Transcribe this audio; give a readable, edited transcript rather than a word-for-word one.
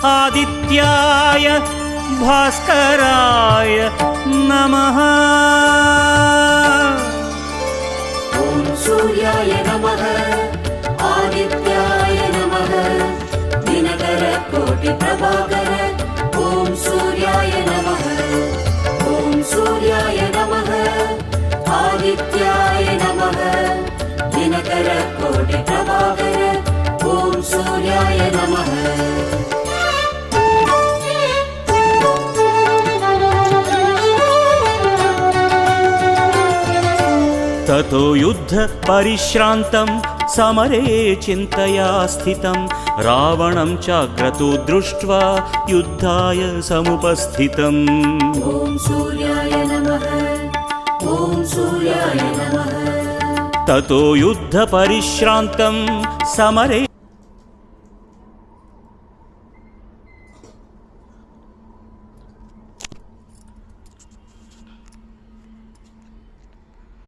आदित्याय भास्कराय नमः। ॐ सूर्याय नमः आदित्याय नमः दिनकर कोटि प्रभाकर ॐ सूर्याय नमः। ॐ सूर्याय नमः आदित्याय नमः दिनकर कोटि प्रभाकर ॐ सूर्याय नमः। ततो युद्ध परिश्रान्तं समरे चिन्तया स्थितं रावणं चाक्रतो दृष्ट्वा युद्धाय समुपस्थितम्। ॐ सूर्याय नमः ॐ सूर्याय नमः। ततो युद्ध परिश्रान्तं समरे